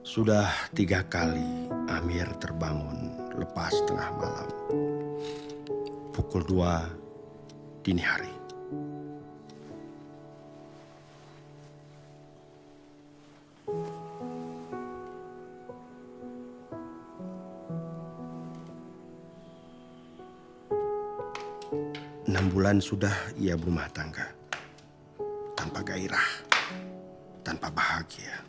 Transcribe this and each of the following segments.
Sudah 3 kali Amir terbangun lepas tengah malam. Pukul 2 dini hari. Enam bulan sudah ia berumah tangga. Tanpa gairah, tanpa bahagia.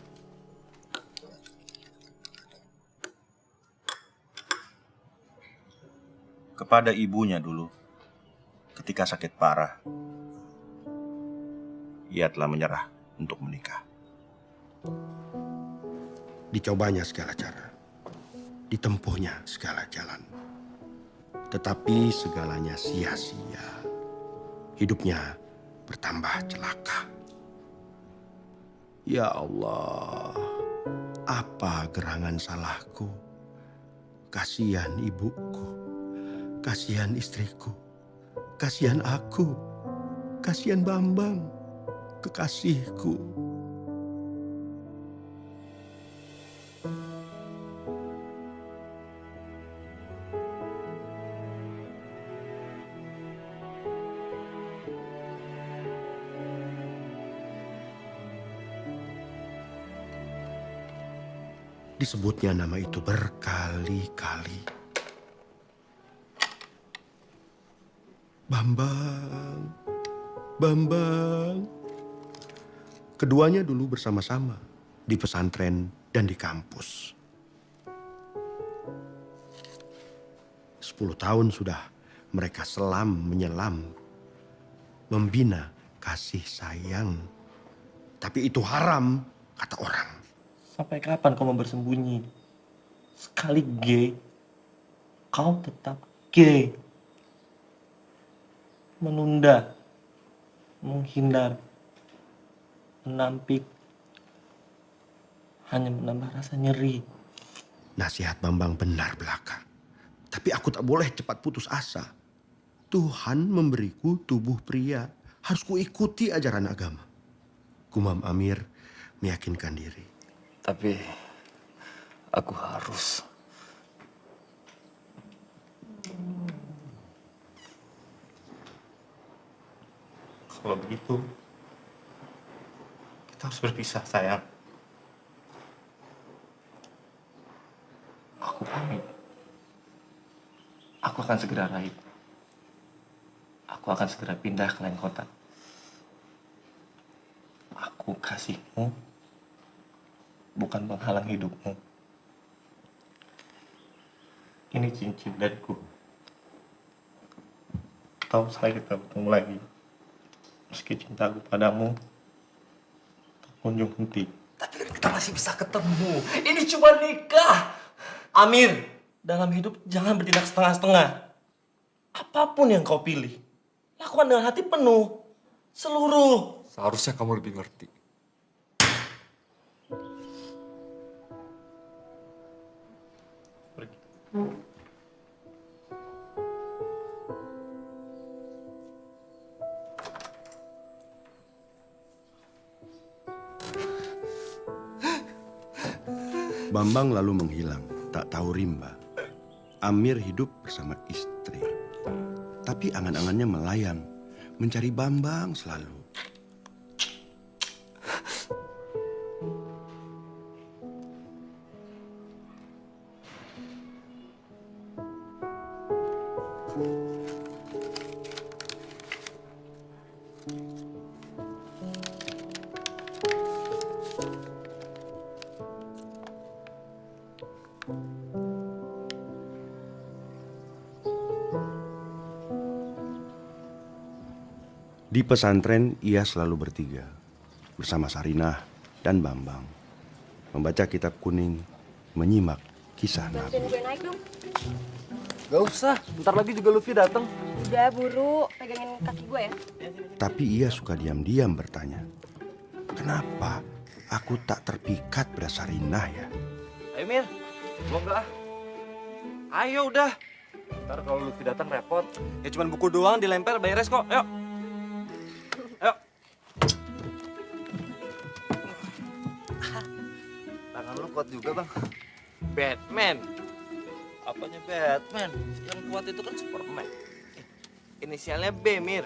Kepada ibunya dulu, ketika sakit parah, ia telah menyerah untuk menikah. Dicobanya segala cara, ditempuhnya segala jalan. Tetapi segalanya sia-sia. Hidupnya bertambah celaka. Ya Allah, apa gerangan salahku? Kasihan ibuku, kasihan istriku, kasihan aku, kasihan Bambang, kekasihku. Disebutnya nama itu berkali-kali. Bambang, Bambang. Keduanya dulu bersama-sama di pesantren dan di kampus. 10 tahun sudah mereka selam menyelam, membina kasih sayang. Tapi itu haram, kata orang. Sampai kapan kau mau bersembunyi? Sekali gay, kau tetap gay. Menunda, menghindar, menampik, hanya menambah rasa nyeri. Nasihat Bambang benar belaka. Tapi aku tak boleh cepat putus asa. Tuhan memberiku tubuh pria. Harus kuikuti ajaran agama. Gumam Amir meyakinkan diri. Tapi aku harus. Kalau begitu, kita harus berpisah, sayang. Aku pamit. Aku akan segera raih. Aku akan segera pindah ke lain kota. Aku kasihmu, bukan menghalang hidupmu. Ini cincin dariku. Tahu saya kita bertemu lagi. Meski cintaku padamu tak kunjung henti. Tapi kan kita masih bisa ketemu. Ini cuma nikah. Amir, dalam hidup jangan bertindak setengah-setengah. Apapun yang kau pilih, lakukan dengan hati penuh. Seluruh. Seharusnya kamu lebih ngerti. Pergi. Bambang lalu menghilang, tak tahu rimba. Amir hidup bersama istri. Tapi angan-angannya melayang, mencari Bambang selalu. Di pesantren ia selalu bertiga, bersama Sarinah dan Bambang. Membaca kitab kuning, menyimak kisah Nabi. Bantuin gue naik dong. Gak usah, bentar lagi juga Lutfi datang. Udah buru, pegangin kaki gue ya. Tapi ia suka diam-diam bertanya, kenapa aku tak terpikat pada Sarinah ya? Ayo Mir, belum enggak ah. Ayo udah. Ntar kalau Lutfi datang repot. Ya cuman buku doang dilempar beres kok, ayo. Ayo. Tangan lu kuat juga, Bang. Batman. Apanya Batman? Yang kuat itu kan Superman. Inisialnya B, Mir.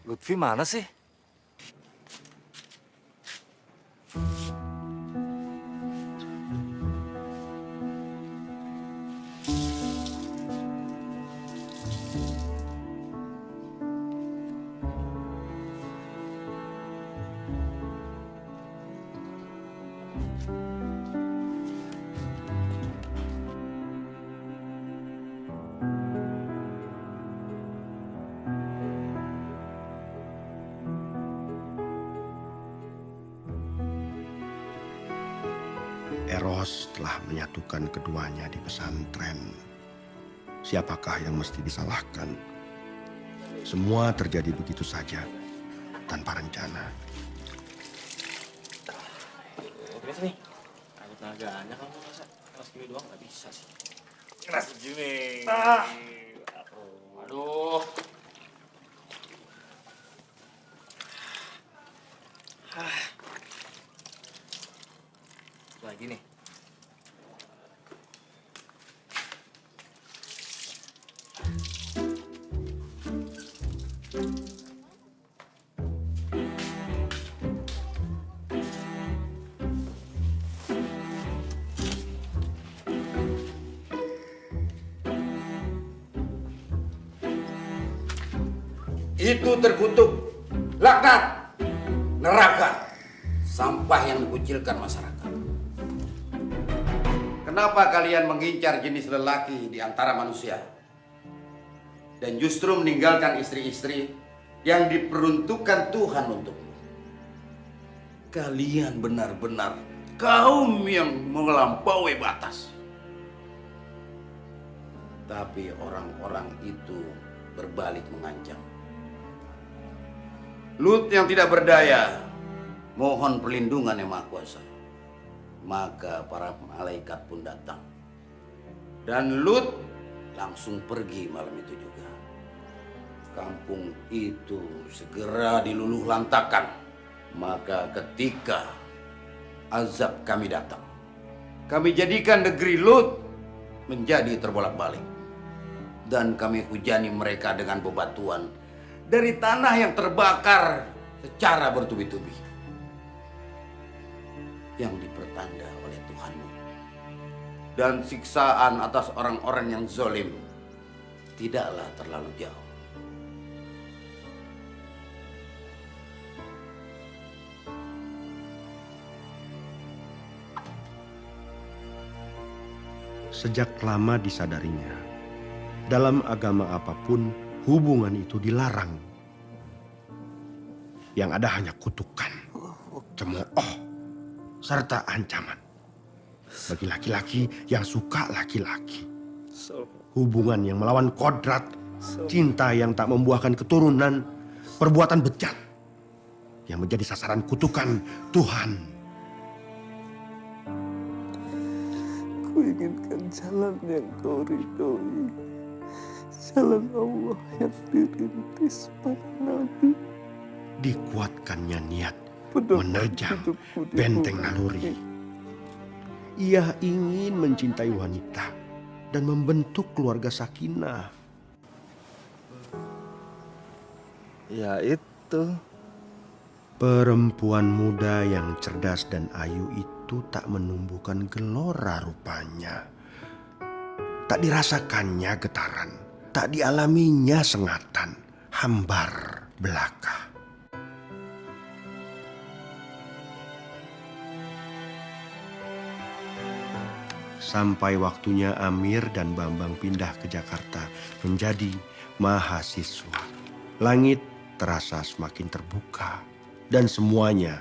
Lutfi mana sih? Eros telah menyatukan keduanya di pesantren. Siapakah yang mesti disalahkan? Semua terjadi begitu saja, tanpa rencana. Oke nih, ada tenaganya kamu masa kelas gini doang nggak bisa sih. Kelas gini. Aduh. Lagi nih. Itu terkutuk, laknat, neraka, sampah yang mengkucilkan masyarakat. Kenapa kalian mengincar jenis lelaki di antara manusia? Dan justru meninggalkan istri-istri yang diperuntukkan Tuhan untukmu. Kalian benar-benar kaum yang melampaui batas. Tapi orang-orang itu berbalik mengancam. Lut yang tidak berdaya, mohon perlindungan yang Maha Kuasa. Maka para malaikat pun datang. Dan Lut langsung pergi malam itu juga. Kampung itu segera diluluh lantakan. Maka ketika azab kami datang, kami jadikan negeri Lut menjadi terbolak-balik. Dan kami hujani mereka dengan bebatuan dari tanah yang terbakar secara bertubi-tubi yang dipertanda oleh Tuhanmu. Dan siksaan atas orang-orang yang zalim tidaklah terlalu jauh. Sejak lama disadarinya, dalam agama apapun hubungan itu dilarang. Yang ada hanya kutukan, cemooh, serta ancaman. Bagi laki-laki yang suka laki-laki. Hubungan yang melawan kodrat, cinta yang tak membuahkan keturunan, perbuatan bejat yang menjadi sasaran kutukan Tuhan. Ku inginkan jalan yang kau ridhoi, jalan Allah yang dirintis para nabi. Dikuatkannya niat Pedoman menerjang hidupku di benteng bumi naluri. ini. Ia ingin mencintai wanita dan membentuk keluarga sakinah. Ya itu. Perempuan muda yang cerdas dan ayu itu tak menumbuhkan gelora rupanya. Tak dirasakannya getaran, tak dialaminya sengatan, hambar belaka. Sampai waktunya Amir dan Bambang pindah ke Jakarta menjadi mahasiswa. Langit terasa semakin terbuka dan semuanya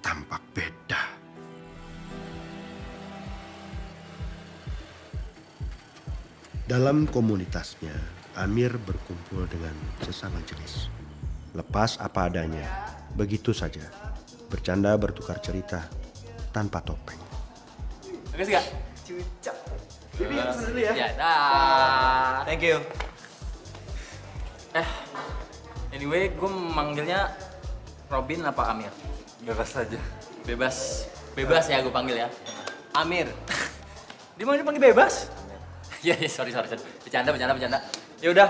tampak beda. Dalam komunitasnya, Amir berkumpul dengan sesama jenis. Lepas apa adanya, begitu saja. Bercanda, bertukar cerita, tanpa topeng. Bagus gak? Cucok. Bibi, pesan dulu ya. Ya, dah. Thank you. Anyway, gue manggilnya Robin apa Amir? Bebas aja. Bebas. Bebas ya gue panggil ya. Amir. Dia mau dipanggil bebas? Iya, sorry. Bercanda. Ya udah.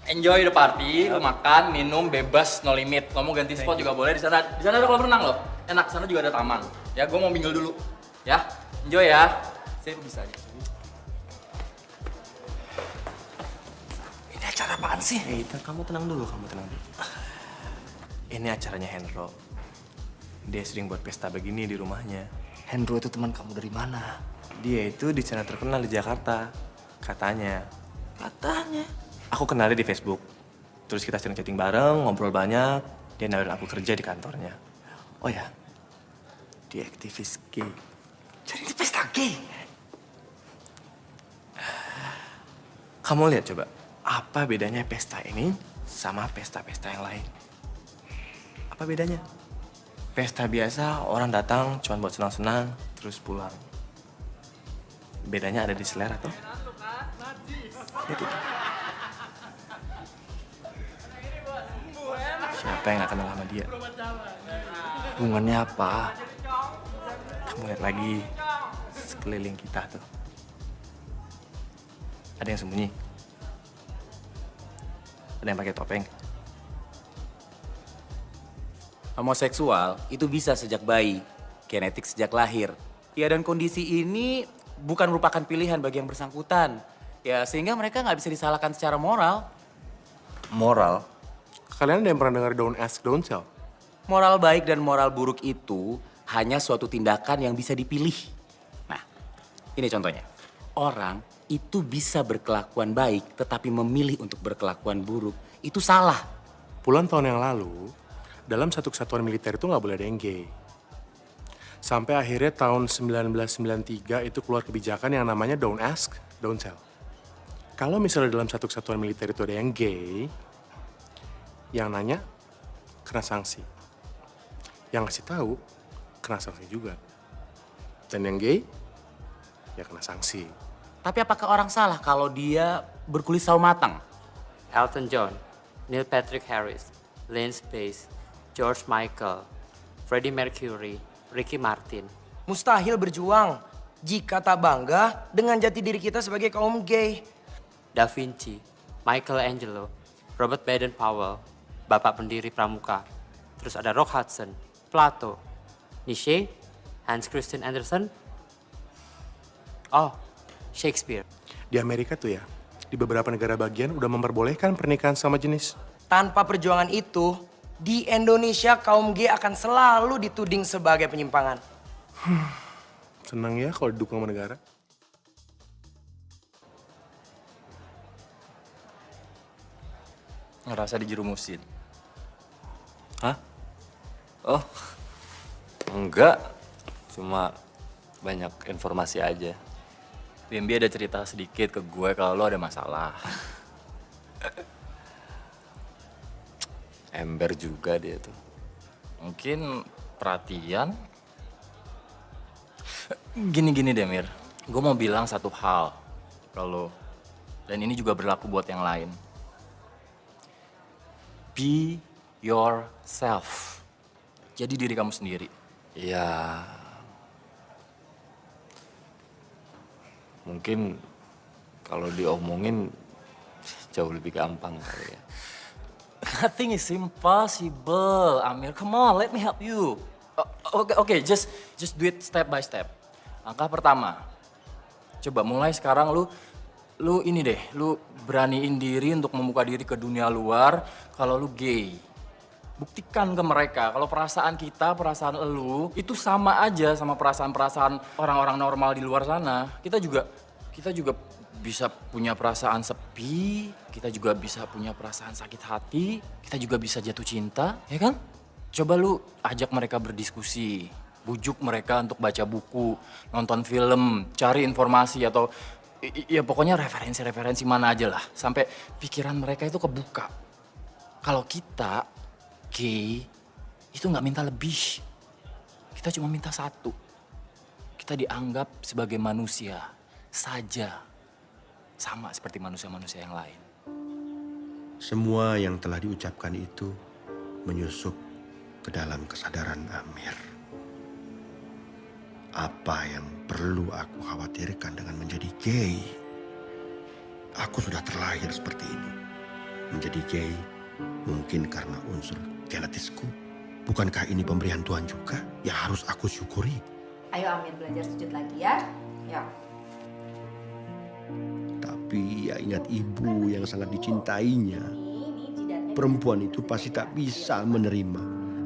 Enjoy the party, lu makan, minum, bebas, no limit. Lo mau ganti spot juga boleh di sana. Di sana ada kolam renang loh. Enak, sana juga ada taman. Ya, gue mau minggil dulu. Ya, enjoy ya. Saya bisa aja. Ini acara apaan sih? Kamu tenang dulu. Ini acaranya Hendro. Dia sering buat pesta begini di rumahnya. Hendro itu teman kamu dari mana? Dia itu di channel terkenal di Jakarta. Katanya. Aku kenalnya di Facebook. Terus kita sering chatting bareng, ngobrol banyak. Dia nawarin aku kerja di kantornya. Oh ya, dia aktivis gay. Jadi di pesta gay. Kamu lihat coba, apa bedanya pesta ini sama pesta-pesta yang lain? Apa bedanya? Pesta biasa orang datang cuma buat senang-senang, terus pulang. Bedanya ada di selera tuh. Lihat itu. Siapa yang gak kenal sama dia? Hubungannya apa? Kamu lihat lagi sekeliling kita tuh. Ada yang sembunyi. Ada yang pakai topeng. Homoseksual itu bisa sejak bayi, genetik sejak lahir. Ya dan kondisi ini bukan merupakan pilihan bagi yang bersangkutan. Ya sehingga mereka nggak bisa disalahkan secara moral. Moral. Kalian ada yang pernah dengar don't ask, don't tell? Moral baik dan moral buruk itu hanya suatu tindakan yang bisa dipilih. Nah, ini contohnya. Orang itu bisa berkelakuan baik tetapi memilih untuk berkelakuan buruk. Itu salah. Puluhan tahun yang lalu, dalam satu kesatuan militer itu nggak boleh ada yang gay. Sampai akhirnya tahun 1993 itu keluar kebijakan yang namanya don't ask, don't tell. Kalau misalnya dalam satu kesatuan militer itu ada yang gay, yang nanya kena sanksi. Yang ngasih tahu kena sanksi juga. Dan yang gay, ya kena sanksi. Tapi apakah orang salah kalau dia berkulit sawo matang? Elton John, Neil Patrick Harris, Lance Bass, George Michael, Freddie Mercury, Ricky Martin. Mustahil berjuang jika tak bangga dengan jati diri kita sebagai kaum gay. Da Vinci, Michelangelo, Robert Baden-Powell, bapak pendiri Pramuka. Terus ada Rock Hudson, Plato, Nietzsche, Hans Christian Andersen. Oh, Shakespeare. Di Amerika tuh ya, di beberapa negara bagian udah memperbolehkan pernikahan sama jenis. Tanpa perjuangan itu, di Indonesia kaum gay akan selalu dituding sebagai penyimpangan. Senang ya kalau didukung sama negara. Ngerasa dijerumusin. Hah? Oh, enggak. Cuma banyak informasi aja. BMB ada cerita sedikit ke gue kalau lo ada masalah. Ember juga dia tuh. Mungkin perhatian. Gini deh Mir, gue mau bilang satu hal ke lo. Dan ini juga berlaku buat yang lain. Be yourself. Jadi diri kamu sendiri. Ya, mungkin kalau diomongin jauh lebih gampang kali ya. Nothing is impossible, Amir. Come on, let me help you. Oke, just do it step by step. Langkah pertama, coba mulai sekarang lu ini deh, lu beraniin diri untuk membuka diri ke dunia luar kalau lu gay. Buktikan ke mereka kalau perasaan kita, perasaan lu itu sama aja sama perasaan-perasaan orang-orang normal di luar sana. Kita juga bisa punya perasaan sepi, kita juga bisa punya perasaan sakit hati, kita juga bisa jatuh cinta, ya kan? Coba lu ajak mereka berdiskusi, bujuk mereka untuk baca buku, nonton film, cari informasi atau ya pokoknya referensi-referensi mana aja lah. Sampai pikiran mereka itu kebuka. Kalau kita gay itu nggak minta lebih. Kita cuma minta satu. Kita dianggap sebagai manusia saja. Sama seperti manusia-manusia yang lain. Semua yang telah diucapkan itu menyusup ke dalam kesadaran Amir. Apa yang perlu aku khawatirkan dengan menjadi gay? Aku sudah terlahir seperti ini. Menjadi gay mungkin karena unsur genetisku. Bukankah ini pemberian Tuhan juga yang harus aku syukuri? Ayo Amir belajar sujud lagi ya. Yuk. Tapi ya ingat ibu yang sangat dicintainya. Perempuan itu pasti tak bisa menerima.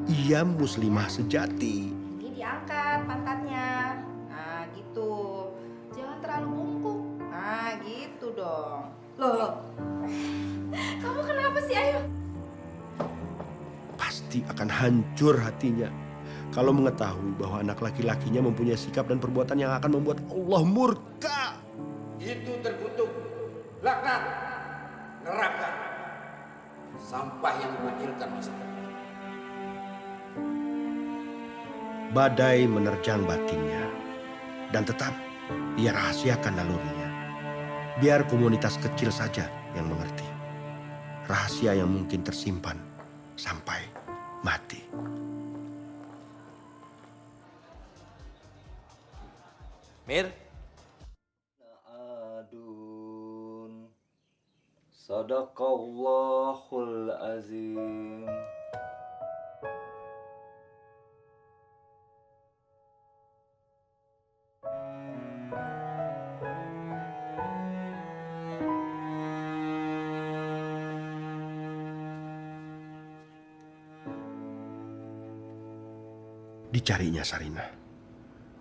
Ia muslimah sejati. Ini diangkat pantatnya. Nah gitu. Jangan terlalu bungkuk. Nah gitu dong. Loh. Kamu kenapa sih? Ayo. Pasti akan hancur hatinya kalau mengetahui bahwa anak laki-lakinya mempunyai sikap dan perbuatan yang akan membuat Allah murka. Itu terkutuk, laknat, neraka, sampah yang menghancurkan masa depan. Badai menerjang batinnya dan tetap ia rahasiakan nalurinya. Biar komunitas kecil saja yang mengerti. Rahasia yang mungkin tersimpan sampai mati. Mir. Adun. Sadaqallahul azim. Dicarinya Sarina.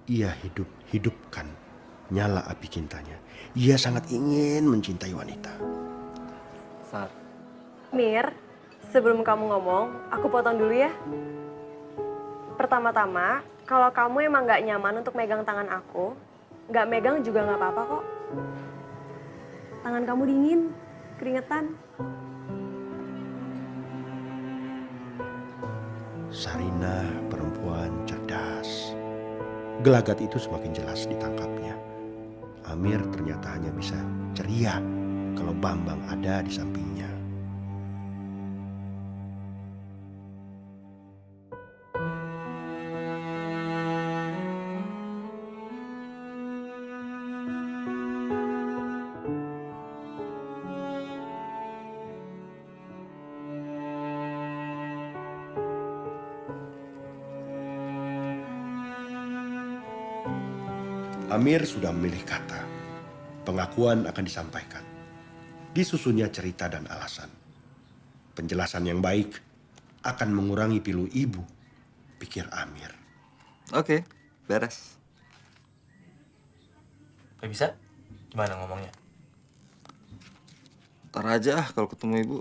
Ia hidupkan nyala api cintanya. Ia sangat ingin mencintai wanita. Sar. Mir, sebelum kamu ngomong, aku potong dulu ya. Pertama-tama, kalau kamu emang gak nyaman untuk megang tangan aku, gak megang juga gak apa-apa kok. Tangan kamu dingin, keringetan. Sarina perempuan cerdas. Gelagat itu semakin jelas ditangkapnya. Amir ternyata hanya bisa ceria kalau Bambang ada di sampingnya. Amir sudah memilih kata. Pengakuan akan disampaikan. Disusunnya cerita dan alasan. Penjelasan yang baik akan mengurangi pilu ibu, pikir Amir. Oke, beres. Gak bisa? Gimana ngomongnya? Ntar aja kalau ketemu ibu.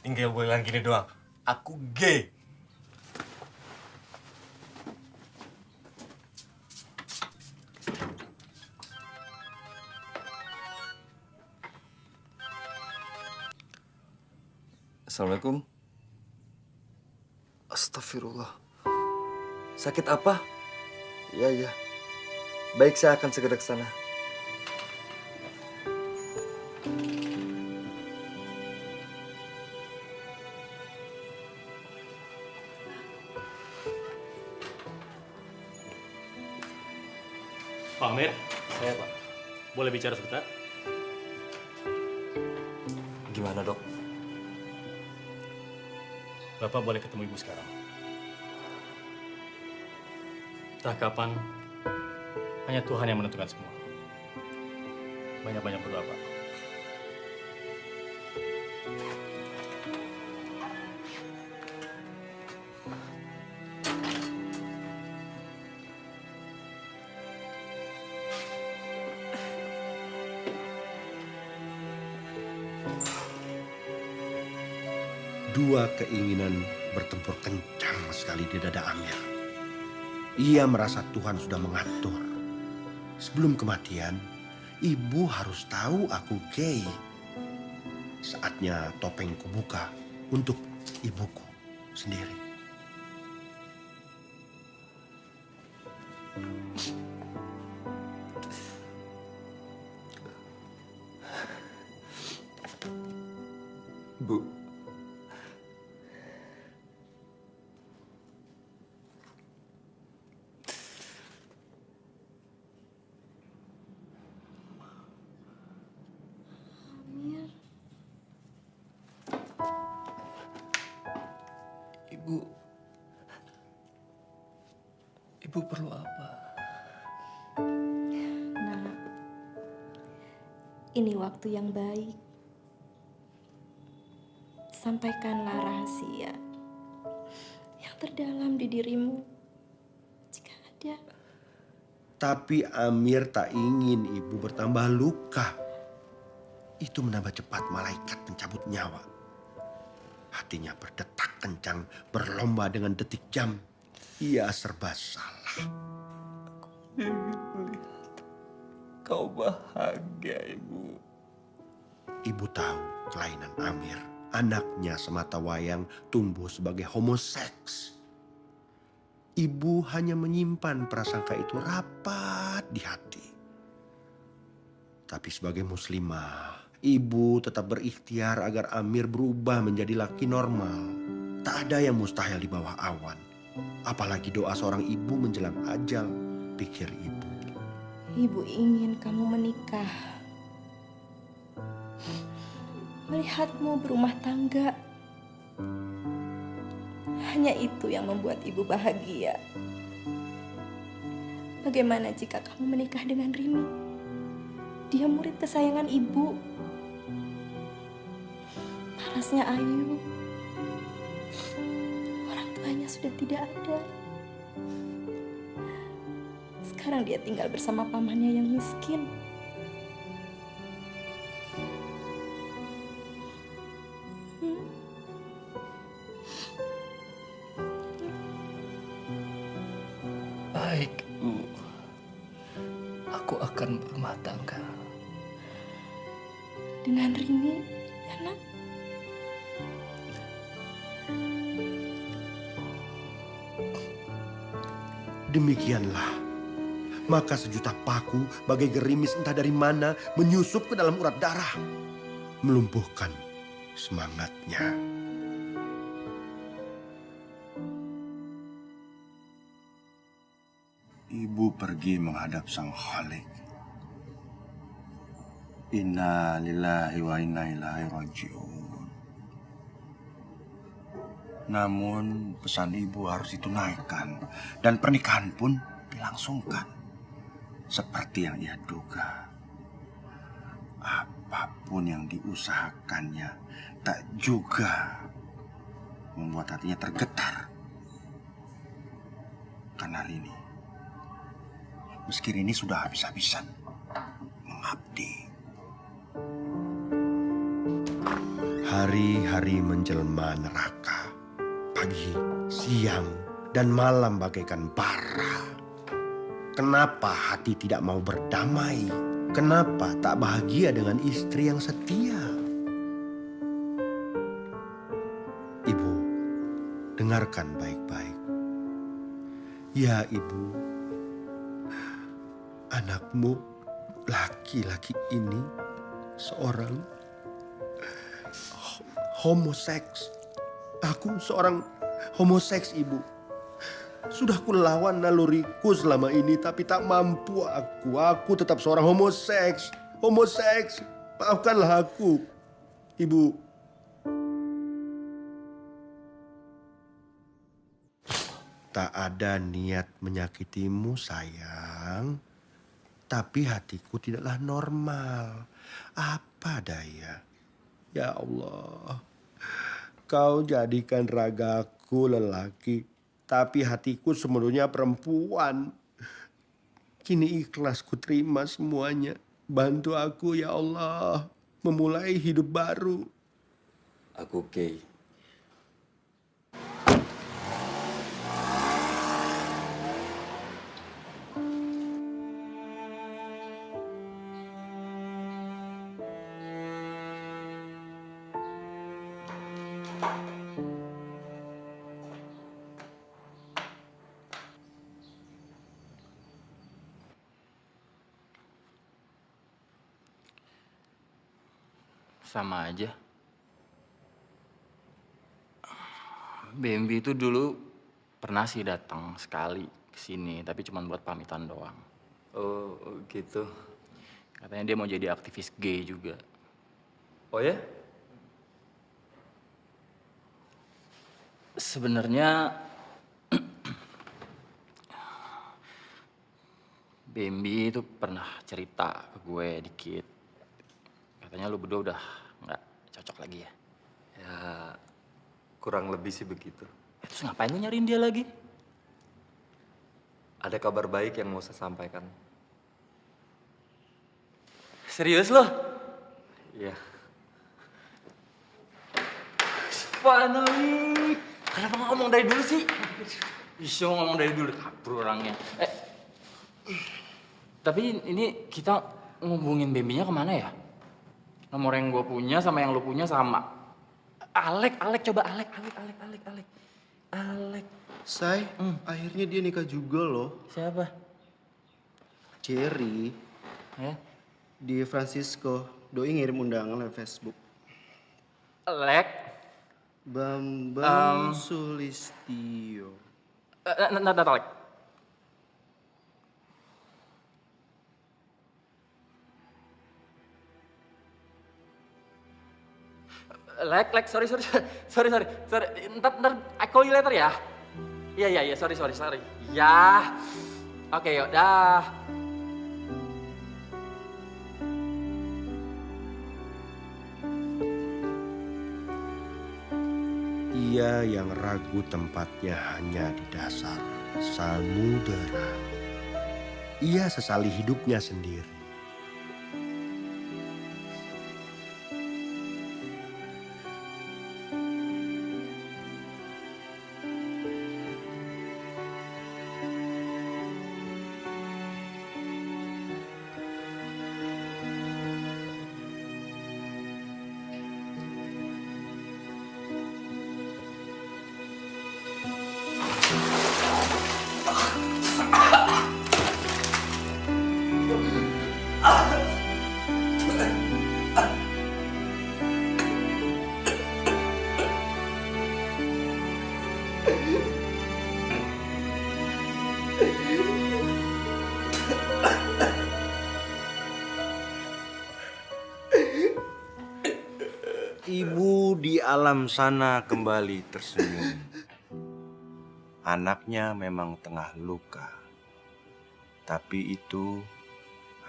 Tinggal gue bilang gini doang. Aku gay. Assalamualaikum. Astagfirullah. Sakit apa? Iya. Baik, saya akan segera ke sana. Pak Amir. Saya, Pak. Boleh bicara sebentar? Gimana, Dok? Bapak boleh ketemu Ibu sekarang. Entah kapan, hanya Tuhan yang menentukan semua. Banyak-banyak berdoa, Pak. Dua keinginan bertempur kencang sekali di dada Amir. Ia merasa Tuhan sudah mengatur. Sebelum kematian, ibu harus tahu aku gay. Saatnya topengku buka untuk ibuku sendiri. Bu. Amir, Ibu perlu apa? nah, ini waktu yang baik. Sampaikanlah rahasia yang terdalam di dirimu, jika ada. Tapi Amir tak ingin ibu bertambah luka. Itu menambah cepat malaikat pencabut nyawa. Hatinya berdetak kencang, berlomba dengan detik jam. Ia serba salah. Ingin melihat kau bahagia, Ibu. Ibu tahu kelainan Amir. Anaknya semata wayang tumbuh sebagai homoseks. Ibu hanya menyimpan prasangka itu rapat di hati. Tapi sebagai muslimah, ibu tetap berikhtiar agar Amir berubah menjadi laki normal. Tak ada yang mustahil di bawah awan. Apalagi doa seorang ibu menjelang ajal, pikir ibu. Ibu ingin kamu menikah. Melihatmu berumah tangga. Hanya itu yang membuat ibu bahagia. Bagaimana jika kamu menikah dengan Rimi? Dia murid kesayangan ibu. Parasnya Ayu. Orang tuanya sudah tidak ada. Sekarang dia tinggal bersama pamannya yang miskin. Baik, Bu. Aku akan berumah tangga. Dengan Rini, ya nak? Demikianlah. Maka sejuta paku bagai gerimis entah dari mana menyusup ke dalam urat darah. Melumpuhkan semangatnya. Ibu pergi menghadap Sang Khalik. Inna lillahi wa inna ilaihi raji'un. Namun pesan ibu harus ditunaikan dan pernikahan pun dilangsungkan. Seperti yang ia duga. Apapun yang diusahakannya tak juga membuat hatinya tergetar. Karena Rini, meski Rini sudah habis-habisan mengabdi. Hari-hari menjelma neraka. Pagi, siang, dan malam bagaikan bara. Kenapa hati tidak mau berdamai? Kenapa tak bahagia dengan istri yang setia? Ibu, dengarkan baik-baik. Ya ibu, anakmu laki-laki ini seorang homoseks. Aku seorang homoseks, ibu. Sudah kulawan naluriku selama ini, tapi tak mampu aku. Aku tetap seorang homoseks. Homoseks. Maafkanlah aku, ibu. Tak ada niat menyakitimu, sayang. Tapi hatiku tidaklah normal. Apa daya? Ya Allah, Kau jadikan ragaku lelaki, tapi hatiku sepenuhnya perempuan. Kini ikhlas ku terima semuanya. Bantu aku ya Allah, memulai hidup baru. Aku gay. Sama aja. Bambi itu dulu pernah sih datang sekali ke sini, tapi cuma buat pamitan doang. Oh, gitu. Katanya dia mau jadi aktivis gay juga. Oh ya? Sebenarnya Bambi itu pernah cerita ke gue dikit. Katanya lu berdua udah nggak cocok lagi ya. Ya, kurang lebih sih begitu. Terus ngapain lu nyariin dia lagi? Ada kabar baik yang mau saya sampaikan. Serius lo? Iya. Finally! Kenapa nggak ngomong dari dulu sih? Bisa ngomong dari dulu, kabur orangnya. Tapi ini kita ngubungin Bambinya kemana ya? Nomor yang gue punya sama yang lu punya sama. Alek, coba Alek. Say, akhirnya dia nikah juga loh. Siapa? Cherry. Ya? Di Francisco. Doi ngirim undangan lewat Facebook. Alek. Bambang Sulistio. Alek. Lek, sorry. Ntar, I call you later ya. Iya, sorry. Ya, oke, yuk, dah. Ia yang ragu tempatnya hanya di dasar samudera. Ia sesali hidupnya sendiri. Ibu di alam sana kembali tersenyum. Anaknya memang tengah luka. Tapi itu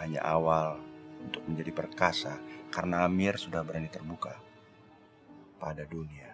hanya awal untuk menjadi perkasa karena Amir sudah berani terbuka pada dunia.